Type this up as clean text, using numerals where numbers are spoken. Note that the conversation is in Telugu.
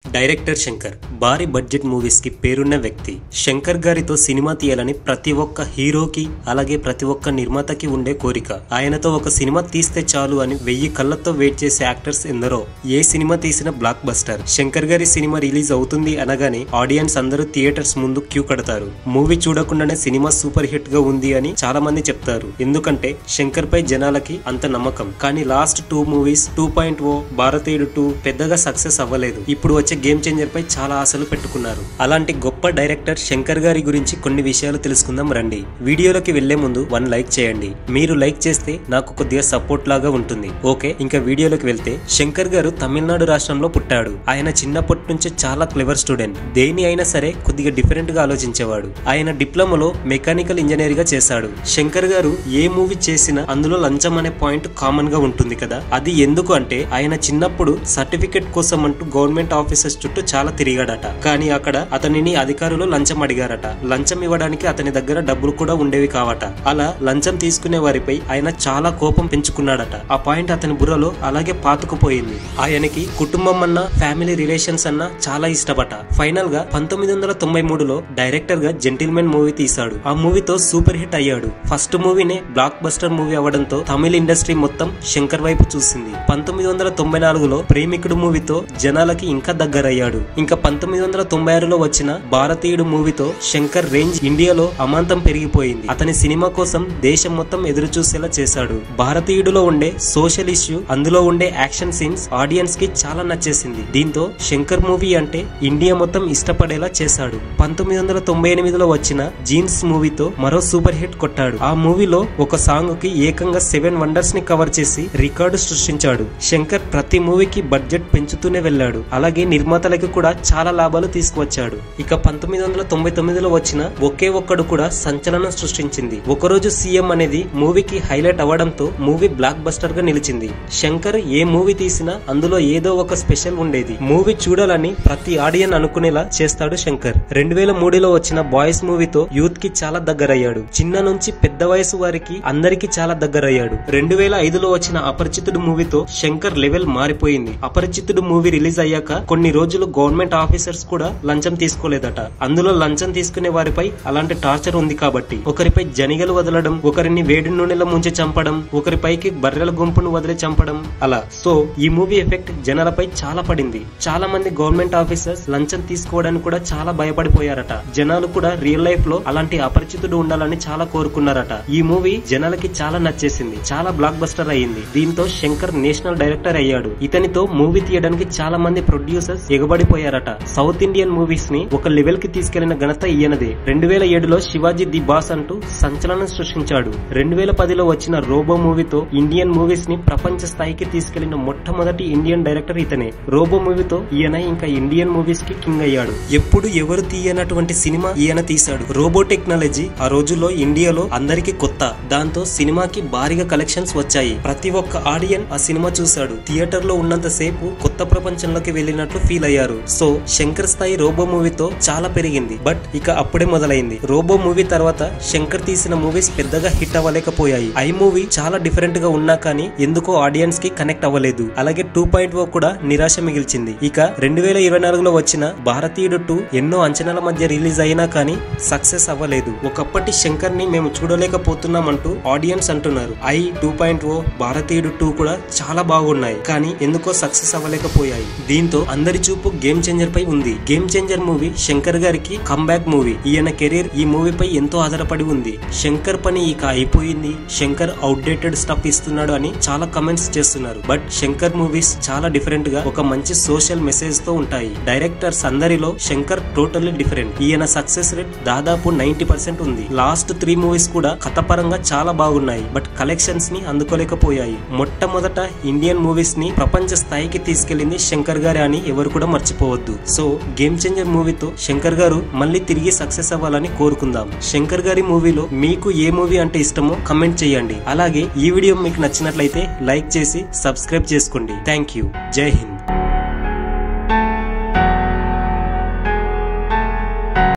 డైరెక్టర్ శంకర్ భారీ బడ్జెట్ మూవీస్ కి పేరున్న వ్యక్తి. శంకర్ గారితో సినిమా తీయాలని ప్రతి ఒక్క హీరోకి అలాగే ప్రతి ఒక్క నిర్మాతకి ఉండే కోరిక. ఆయనతో ఒక సినిమా తీస్తే చాలు అని 1000 కళ్ళతో వెయిట్ చేసే యాక్టర్స్ ఎందరో. ఏ సినిమా తీసిన బ్లాక్ బస్టర్. శంకర్ గారి సినిమా రిలీజ్ అవుతుంది అనగానే ఆడియన్స్ అందరూ థియేటర్స్ ముందు క్యూ కడతారు. మూవీ చూడకుండానే సినిమా సూపర్ హిట్ గా ఉంది అని చాలా మంది చెప్తారు. ఎందుకంటే శంకర్ పై జనాలకి అంత నమ్మకం. కానీ లాస్ట్ 2 మూవీస్ 2.0 భారతీయుడు 2 పెద్దగా సక్సెస్ అవ్వలేదు. ఇప్పుడు వచ్చే గేమ్ చేంజర్ పై చాలా ఆశలు పెట్టుకున్నారు. అలాంటి గొప్ప డైరెక్టర్ శంకర్ గారి గురించి కొన్ని విషయాలు తెలుసుకుందాం రండి. వీడియోలోకి వెళ్లే ముందు 1 లైక్ చేయండి. మీరు లైక్ చేస్తే నాకు కొద్దిగా సపోర్ట్ లాగా ఉంటుంది. ఓకే, ఇంకా వీడియోలోకి వెళ్తే శంకర్ గారు తమిళనాడు రాష్ట్రంలో పుట్టాడు. ఆయన చిన్నప్పటి నుంచి చాలా క్లెవర్ స్టూడెంట్. దేని అయినా సరే కొద్దిగా డిఫరెంట్ గా ఆలోచించేవాడు. ఆయన డిప్లొమాలో మెకానికల్ ఇంజనీర్ గా చేశాడు. శంకర్ గారు ఏ మూవీ చేసినా అందులో లంచం అనే పాయింట్ కామన్ గా ఉంటుంది కదా. అది ఎందుకు అంటే ఆయన చిన్నప్పుడు సర్టిఫికెట్ కోసం అంటూ గవర్నమెంట్ ఆఫీసర్స్ చుట్టూ చాలా తిరిగాడట. కానీ అక్కడ అతనిని అధికారులు లంచం అడిగారట. లంచం ఇవ్వడానికి అతని దగ్గర డబ్బులు కూడా ఉండేవి కావట. అలా లంచం తీసుకునే వారిపై ఆయన చాలా కోపం పెంచుకున్నాడట. ఆ పాయింట్ అతని బుర్రలో అలాగే పాతుకుపోయింది. ఆయనకి కుటుంబం అన్నా ఫ్యామిలీ రిలేషన్స్ అన్నా చాలా ఇష్టపట. ఫైనల్ గా 1993లో డైరెక్టర్ గా జెంటిల్మెన్ మూవీ తీశాడు. ఆ మూవీతో సూపర్ హిట్ అయ్యాడు. ఫస్ట్ మూవీనే బ్లాక్ బస్టర్ మూవీ అవ్వడంతో తమిళ ఇండస్ట్రీ మొత్తం శంకర్ వైపు చూసింది. 1994లో ప్రేమికుడు మూవీతో జనాలకి ఇంకా దగ్గరయ్యాడు. ఇంకా 1996లో వచ్చిన భారతీయుడు మూవీతో శంకర్ రేంజ్ ఇండియాలో అమాంతం పెరిగిపోయింది. అతని సినిమా కోసం దేశం మొత్తం ఎదురు చూసేలా చేశాడు. భారతీయుడులో ఉండే సోషల్ ఇష్యూ, అందులో ఉండే యాక్షన్ సీన్స్ ఆడియన్స్ కి చాలా నచ్చేసింది. దీంతో శంకర్ మూవీ అంటే ఇండియా మొత్తం ఇష్టపడేలా చేశాడు. 1998లో వచ్చిన జీన్స్ మూవీతో మరో సూపర్ హిట్ కొట్టాడు. ఆ మూవీలో ఒక సాంగ్ కి ఏకంగా 7 వండర్స్ ని కవర్ చేసి రికార్డు సృష్టించాడు. శంకర్ ప్రతి మూవీకి బడ్జెట్ పెంచుతూనే వెళ్ళాడు. అలాగే నిర్మాతలకి కూడా చాలా లాభాలు తీసుకువచ్చాడు. ఇక 1999లో వచ్చిన ఒకే ఒక్కడు కూడా సంచలనం సృష్టించింది. ఒకరోజు సీఎం అనేది మూవీకి హైలైట్ అవ్వడంతో మూవీ బ్లాక్ బస్టర్ గా నిలిచింది. శంకర్ ఏ మూవీ తీసినా అందులో ఏదో ఒక స్పెషల్ ఉండేది. మూవీ చూడాలని ప్రతి ఆడియన్ అనుకునేలా చేస్తాడు శంకర్. 2003లో వచ్చిన బాయ్స్ మూవీతో యూత్ కి చాలా దగ్గరయ్యాడు. చిన్న నుంచి పెద్ద వయసు వారికి అందరికి చాలా దగ్గరయ్యాడు. 2005లో వచ్చిన అపరిచితుడు మూవీతో శంకర్ లెవెల్ మారిపోయింది. అపరిచితుడు మూవీ రిలీజ్ అయ్యాక కొన్ని రోజులు గవర్నమెంట్ ఆఫీసర్స్ కూడా లంచం తీసుకోలేదట. అందులో లంచం తీసుకునే వారిపై అలాంటి టార్చర్ ఉంది కాబట్టి ఒకరిపై జనిగలు వదలడం, ఒకరిని వేడి నూనెలో ముంచి చంపడం, ఒకరిపైకి బర్రెల గుంపును వదిలి చంపడం అలా. సో ఈ మూవీ ఎఫెక్ట్ జనాలపై చాలా పడింది. చాలా మంది గవర్నమెంట్ ఆఫీసర్స్ లంచం తీసుకోవడానికి కూడా చాలా భయపడిపోయారట. జనాలు కూడా రియల్ లైఫ్ లో అలాంటి అపరిచితుడు ఉండాలని చాలా కోరుకున్నారట. ఈ మూవీ జనాలకి చాలా నచ్చేసింది. చాలా బ్లాక్ బస్టర్ అయ్యింది. దీంతో శంకర్ నేషనల్ డైరెక్టర్ అయ్యాడు. ఇతనితో మూవీ తీయడానికి చాలా మంది ప్రొడ్యూసర్స్ ఎగబడిపోయారట. సౌత్ ఇండియన్ మూవీస్ ని ఒక లెవెల్ కి తీసుకెళ్లిన ఘనత ఈయనదే. 2007లో శివాజీ ది బాస్ అంటూ సంచలనం సృష్టించాడు. 2010లో వచ్చిన రోబో మూవీతో ఇండియన్ మూవీస్ ని ప్రపంచ స్థాయికి తీసుకెళ్లిన మొట్టమొదటి ఇండియన్ డైరెక్టర్ ఇతనే. రోబో మూవీతో ఈయన ఇంకా ఇండియన్ మూవీస్ కి కింగ్ అయ్యాడు. ఎప్పుడు ఎవరు తీయనటువంటి సినిమా ఈయన తీశాడు. రోబో టెక్నాలజీ ఆ రోజుల్లో ఇండియాలో అందరికి కొత్త. దాంతో సినిమాకి భారీగా కలెక్షన్స్ వచ్చాయి. ప్రతి ఒక్క ఆడియన్ ఆ సినిమా చూశాడు. థియేటర్ లో ఉన్నంత సేపు కొత్త ప్రపంచంలోకి వెళ్ళినట్లు ఫీల్ అయ్యారు. సో శంకర్ స్థాయి రోబో మూవీతో చాలా పెరిగింది. బట్ ఇక అప్పుడే మొదలైంది. రోబో మూవీ తర్వాత శంకర్ తీసిన మూవీస్ పెద్దగా హిట్ అవ్వలేకపోయాయి. ఐ మూవీ చాలా డిఫరెంట్ గా ఉన్నా కానీ ఎందుకో ఆడియన్స్ కి కనెక్ట్ అవ్వలేదు. అలాగే 2.0 కూడా నిరాశ మిగిల్చింది. ఇక 2024లో వచ్చిన భారతీయుడు 2 ఎన్నో అంచనాల మధ్య రిలీజ్ అయినా కానీ సక్సెస్ అవ్వలేదు. ఒకప్పటి శంకర్ ని మేము చూడలేకపోతున్నామంటూ ఆడియన్స్ అంటున్నారు. ఐ 2.0 భారతీయుడు 2 కూడా చాలా బాగున్నాయి. కానీ ఎందుకో సక్సెస్ అవ్వలేకపోయాయి. దీంతో అందరి చూపు గేమ్ చేంజర్ పై ఉంది. గేమ్ చేంజర్ మూవీ శంకర్ గారికి కంబ్యాక్ మూవీ. ఈయన కెరీర్ ఈ మూవీపై ఎంతో ఆధారపడి ఉంది. శంకర్ పని ఇక అయిపోయింది, శంకర్ అవుట్డేటెడ్ స్టఫ్ ఇస్తున్నాడు అని చాలా కమెంట్స్ చేస్తున్నారు. బట్ శంకర్ మూవీస్ చాలా డిఫరెంట్ గా ఒక మంచి సోషల్ మెసేజ్ తో ఉంటాయి. డైరెక్టర్స్ అందరిలో శంకర్ టోటల్లీ డిఫరెంట్. ఈయన సక్సెస్ రేట్ దాదాపు 90% ఉంది. లాస్ట్ 3 మూవీస్ కూడా కథపరంగా చాలా బాగున్నాయి. బట్ కలెక్షన్స్ ని అందుకోలేకపోయాయి. మొట్టమొదట ఇండియన్ మూవీస్ ని ప్రపంచ స్థాయికి తీసుకెళ్లింది శంకర్ గారే అని ఎవరు కూడా మర్చిపోవద్దు. సో గేమ్ చేంజర్ మూవీతో శంకర్ గారు మళ్ళీ తిరిగి సక్సెస్ అవ్వాలని కోరుకుందాం. శంకర్ గారి మూవీలో మీకు ఏ మూవీ అంటే ఇష్టమో కమెంట్ చేయండి. అలాగే ఈ వీడియో మీకు నచ్చినట్లయితే లైక్ చేసి సబ్స్క్రైబ్ చేసుకోండి. Thank you. జై హింద్.